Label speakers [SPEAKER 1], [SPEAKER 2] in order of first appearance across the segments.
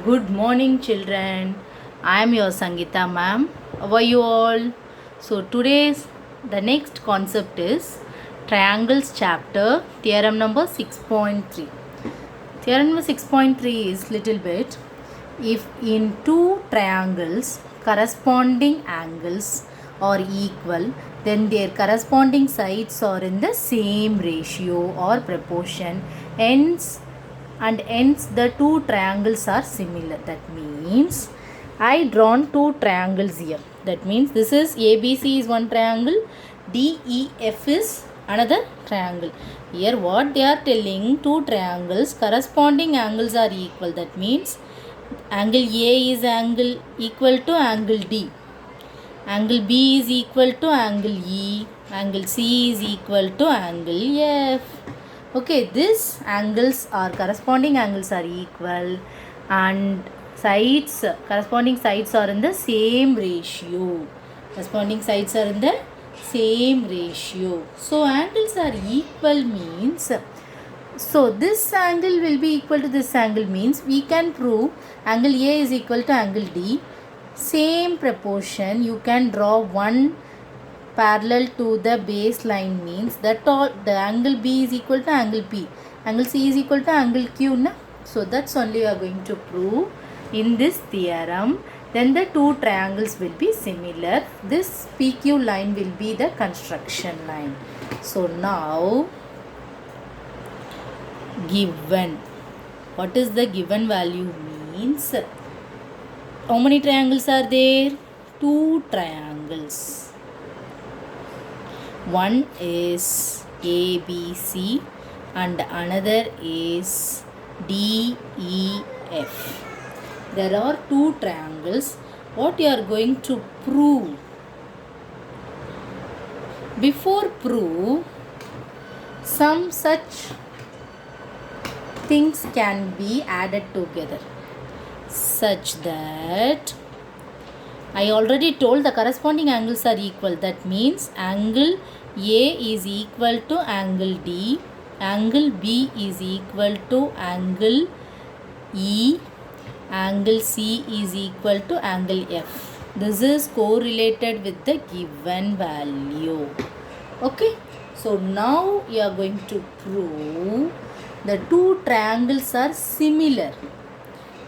[SPEAKER 1] Good morning, children. I am your Sangeeta ma'am. How are you all? So, today's the next concept is triangles chapter, theorem number 6.3. Theorem number 6.3 is little bit. If in two triangles corresponding angles are equal, then their corresponding sides are in the same ratio or proportion. Hence the two triangles are similar. That means I drawn two triangles here. That means this is ABC is one triangle, DEF is another triangle. Here what they are telling, two triangles corresponding angles are equal. That means angle A is angle equal to angle D. Angle B is equal to angle E. Angle C is equal to angle F. Okay, these angles are corresponding angles are equal and corresponding sides are in the same ratio. Corresponding sides are in the same ratio. So angles are equal means, so this angle will be equal to this angle means we can prove angle A is equal to angle D. Same proportion, you can draw one parallel to the baseline means that all the angle B is equal to angle P. Angle C is equal to angle Q. Na? So that's only we are going to prove in this theorem. Then the two triangles will be similar. This PQ line will be the construction line. So now given, what is the given value means? How many triangles are there? Two triangles. One is ABC and another is DEF. There are two triangles. What you are going to prove? Before prove, some such things can be added together such that I already told the corresponding angles are equal. That means angle A is equal to angle D, angle B is equal to angle E, angle C is equal to angle F. This is correlated with the given value. Okay. So now you are going to prove the two triangles are similar.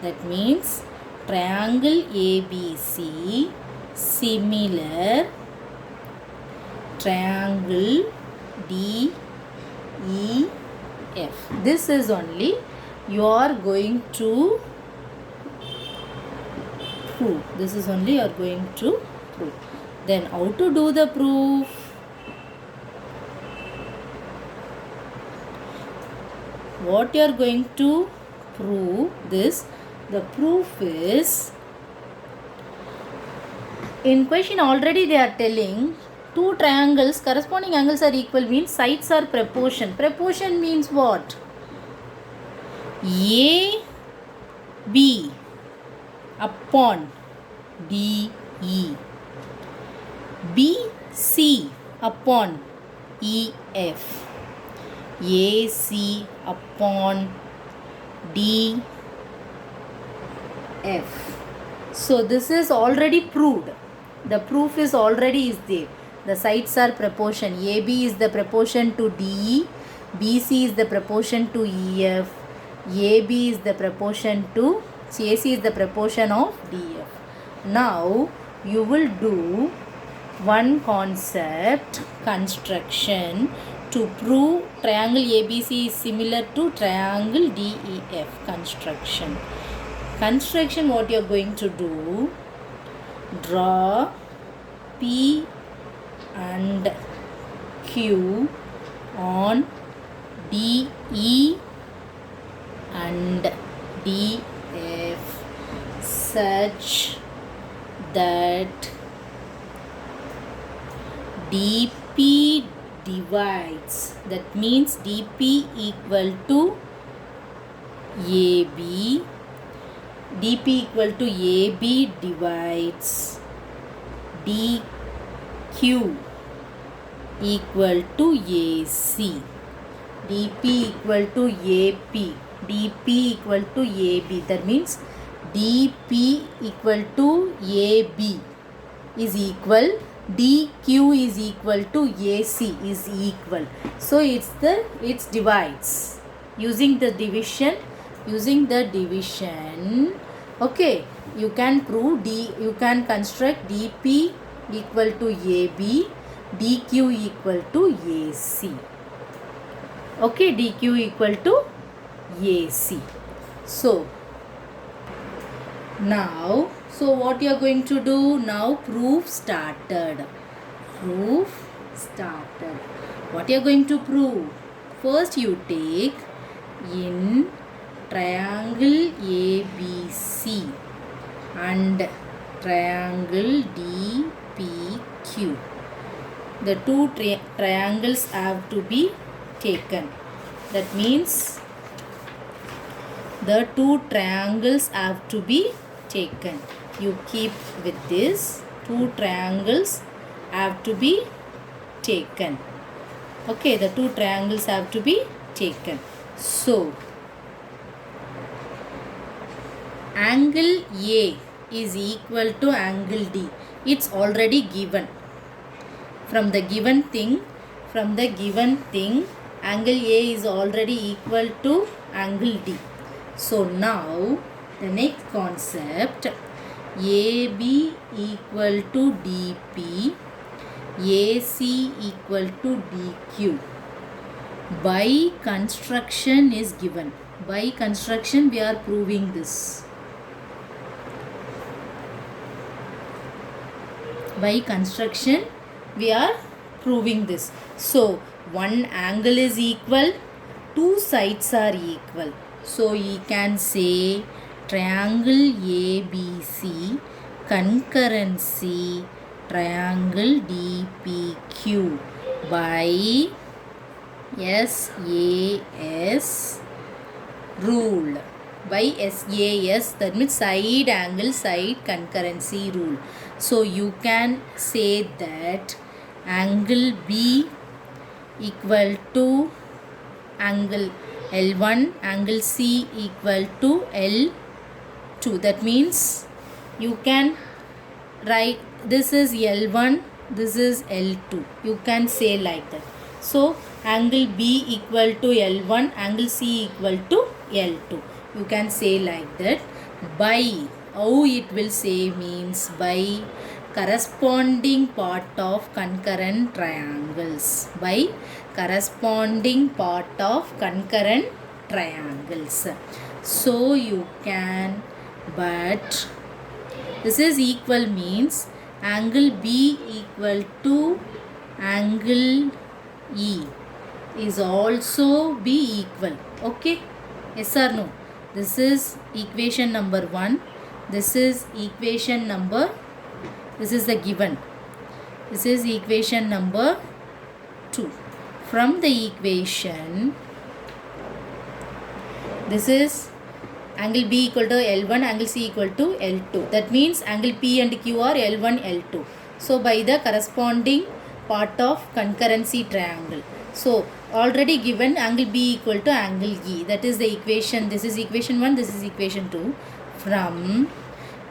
[SPEAKER 1] That means triangle ABC similar triangle DEF. This is only you are going to prove. This is only you are going to prove. Then how to do the proof? What you are going to prove this? The proof is, in question already they are telling two triangles corresponding angles are equal means sides are proportion. Proportion means what? AB upon DE, BC upon EF, AC upon DF. So this is already proved. The proof is already is there. The sides are proportion. AB is the proportion to DE, BC is the proportion to EF, AB is the proportion to AC is the proportion of DF. Now you will do one concept construction to prove triangle ABC is similar to triangle DEF construction. Construction, what you are going to do, draw P and Q on DE and DF such that DP divides. That means DP equal to AB. DP equal to AB divides DQ equal to AC. DP equal to AP. DP equal to AB. That means DP equal to AB is equal, DQ is equal to AC is equal. So it's divides using the division. Okay, you can prove you can construct DP equal to AB, DQ equal to AC. Okay, DQ equal to AC. So now, what you are going to do now? Proof started. What you are going to prove? First you take in triangle ABC and triangle DPQ. The two triangles have to be taken. That means the two triangles have to be taken. You keep with this. Two triangles have to be taken. Okay, the two triangles have to be taken. So, angle A is equal to angle D. It's already given. From the given thing, angle A is already equal to angle D. So now the next concept, AB equal to DP, AC equal to DQ. By construction is given. By construction we are proving this. By construction we are proving this. So one angle is equal, two sides are equal. So we can say triangle ABC concurrency triangle DPQ by SAS rule. By SAS, that means side angle side concurrency rule. So you can say that angle B equal to angle L1, angle C equal to L2. That means you can write this is L1, this is L2. You can say like that. So angle B equal to L1, angle C equal to L2. You can say like that. By, how it will say means by corresponding part of concurrent triangles. By corresponding part of concurrent triangles. So you can, but this is equal means angle B equal to angle E is also be equal. Okay, yes or no? This is equation number 1. This is equation number, this is the given. This is equation number 2. From the equation, this is angle B equal to L1, angle C equal to L2. That means angle P and Q are L1, L2. So by the corresponding part of concurrency triangle. So already given angle B equal to angle E. That is the equation. This is equation 1, this is equation 2. From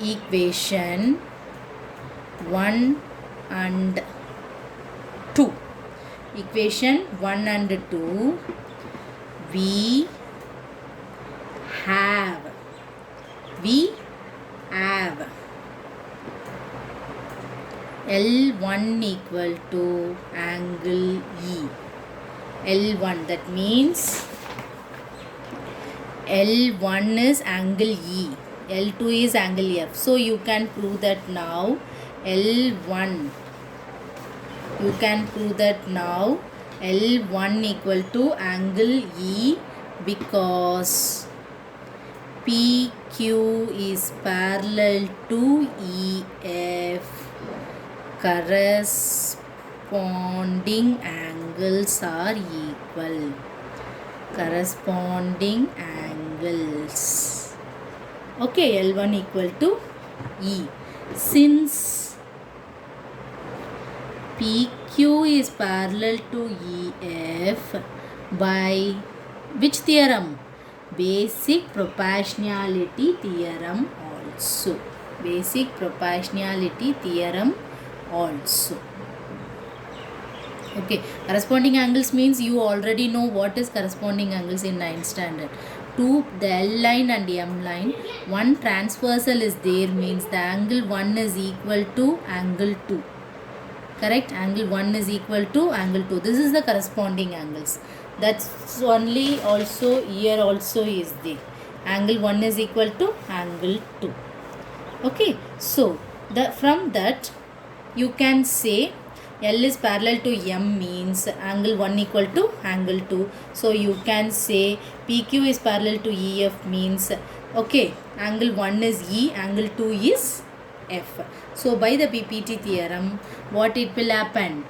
[SPEAKER 1] equation 1 and 2. Equation 1 and 2. We have L1 equal to angle E. L1, that means L1 is angle E, L2 is angle F. So you can prove that now L1, you can prove that now L1 equal to angle E because PQ is parallel to EF. Corresponding angles are equal. Corresponding angles. Okay, L1 equal to E. Since PQ is parallel to EF by which theorem? Basic proportionality theorem also. Basic proportionality theorem also. Okay, corresponding angles means you already know what is corresponding angles in 9th standard. To the L line and M line, one transversal is there means the angle 1 is equal to angle 2. Correct? Angle 1 is equal to angle 2. This is the corresponding angles. That's only also here also is there. Angle 1 is equal to angle 2. Okay, so from that you can say L is parallel to M means angle 1 equal to angle 2. So you can say PQ is parallel to EF means, okay, angle 1 is E, angle 2 is F. So by the PPT theorem, what it will happen?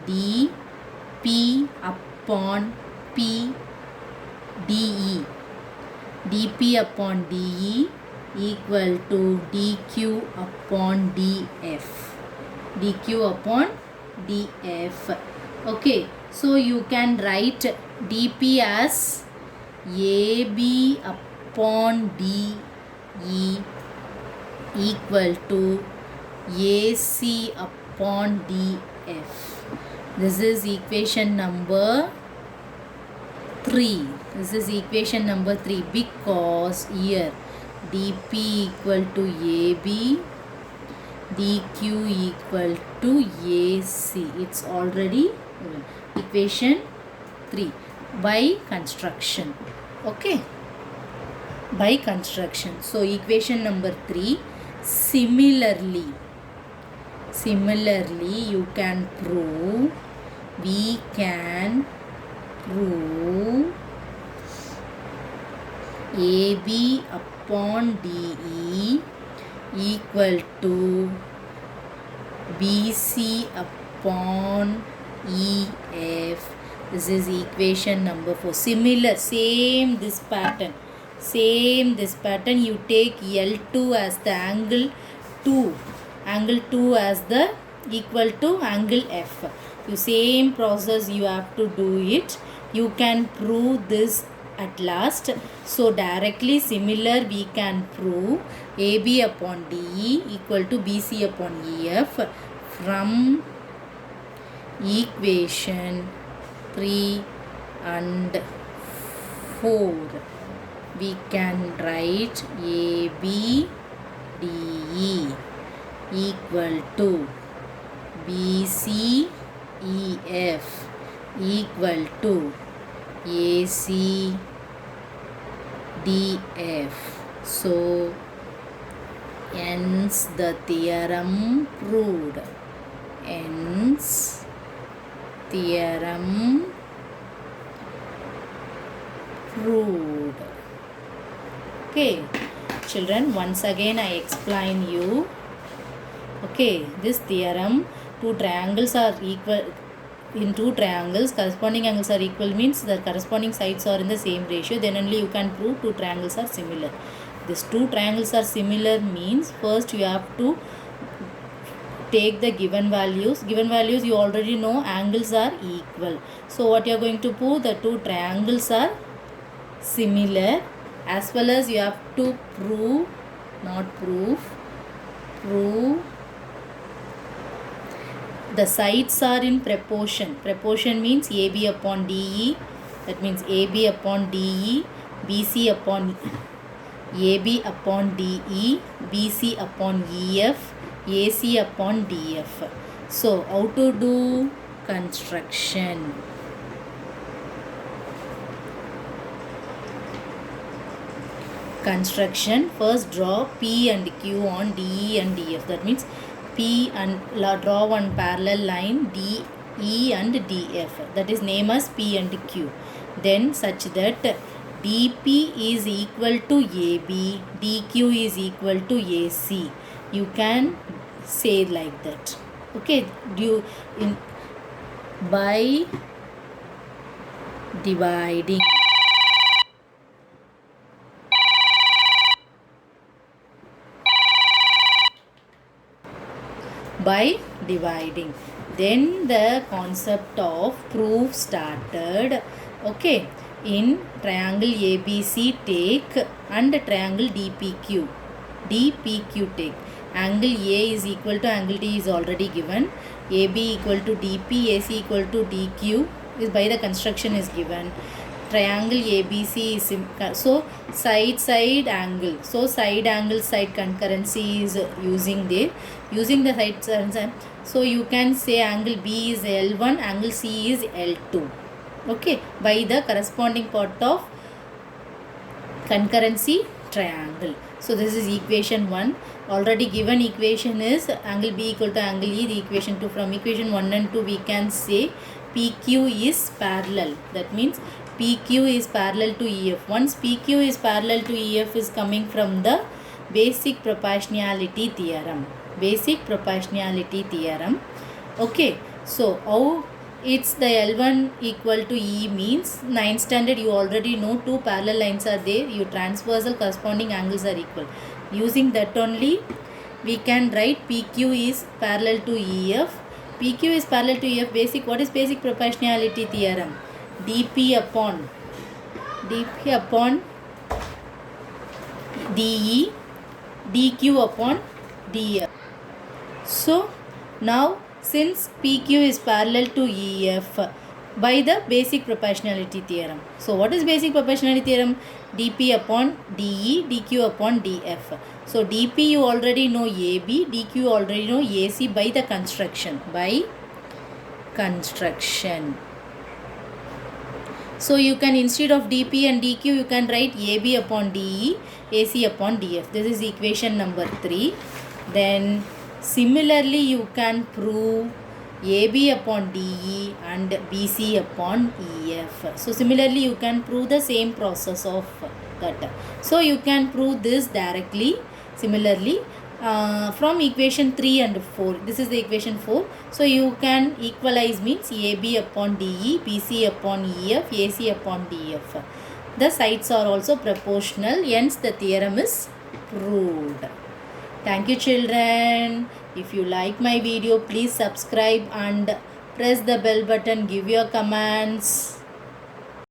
[SPEAKER 1] dP upon P dE. dP upon dE equal to dQ upon dF. dQ upon dF. Okay, so you can write dP as AB upon DE equal to AC upon DF. This is equation number 3. This is equation number 3 because here dP equal to AB, dQ equal to AC. It's already equation 3 by construction. Okay, by construction. So equation number 3. Similarly you can prove, we can prove AB upon DE equal to BC upon EF. This is equation number 4. Similar, same this pattern, you take L2 as the angle 2 as the equal to angle F. You same process you have to do it. You can prove this at last. So directly similar we can prove AB upon DE equal to BC upon EF from equation 3 and 4. We can write AB DE equal to BC EF equal to AC DF. So hence the theorem proved. Hence theorem proved. Okay, children, once again I explain you. Okay, this theorem, two triangles are equal. In two triangles, corresponding angles are equal means the corresponding sides are in the same ratio. Then only you can prove two triangles are similar. These two triangles are similar means first you have to take the given values. Given values you already know, angles are equal. So what you are going to prove? The two triangles are similar, as well as you have to prove, prove the sides are in proportion. Proportion means AB upon DE. That means AB upon DE, BC upon AB upon DE, BC upon EF, AC upon DF. So how to do construction? Construction, first draw P and Q on DE and DF. That means P and draw one parallel line DE and DF. That is named as P and Q. Then such that DP is equal to AB, DQ is equal to AC. You can say like that. Okay, by dividing. By dividing, then the concept of proof started. Okay, in triangle ABC take and triangle DPQ. DPQ take. Angle A is equal to angle D is already given. AB equal to DP, AC equal to DQ is by the construction is given. Triangle ABC is so side angle. So side angle side concurrency is using there. Using the side, so you can say angle B is L1, angle C is L2. Okay, by the corresponding part of concurrency triangle. So this is equation 1. Already given equation is angle B equal to angle E. The equation 2, from equation 1 and 2 we can say PQ is parallel. That means PQ is parallel to EF. Once PQ is parallel to EF is coming from the basic proportionality theorem. Basic proportionality theorem. Okay, so how it's the L1 equal to E means 9th standard you already know two parallel lines are there. Your transversal corresponding angles are equal. Using that only we can write PQ is parallel to EF. PQ is parallel to EF. Basic, what is basic proportionality theorem? DP upon DE, DQ upon DF. So now since PQ is parallel to EF by the basic proportionality theorem. So what is basic proportionality theorem? DP upon DE, DQ upon DF. So DP you already know AB, DQ you already know AC by the construction. So you can, instead of DP and DQ, you can write AB upon DE, AC upon DF. This is equation number 3. Then similarly you can prove AB upon DE and BC upon EF. So similarly you can prove the same process of that. So you can prove this directly. Similarly from equation 3 and 4. This is the equation 4. So you can equalize means AB upon DE, BC upon EF, AC upon DF. The sides are also proportional, hence the theorem is proved. Thank you children. If you like my video, please subscribe and press the bell button, give your comments.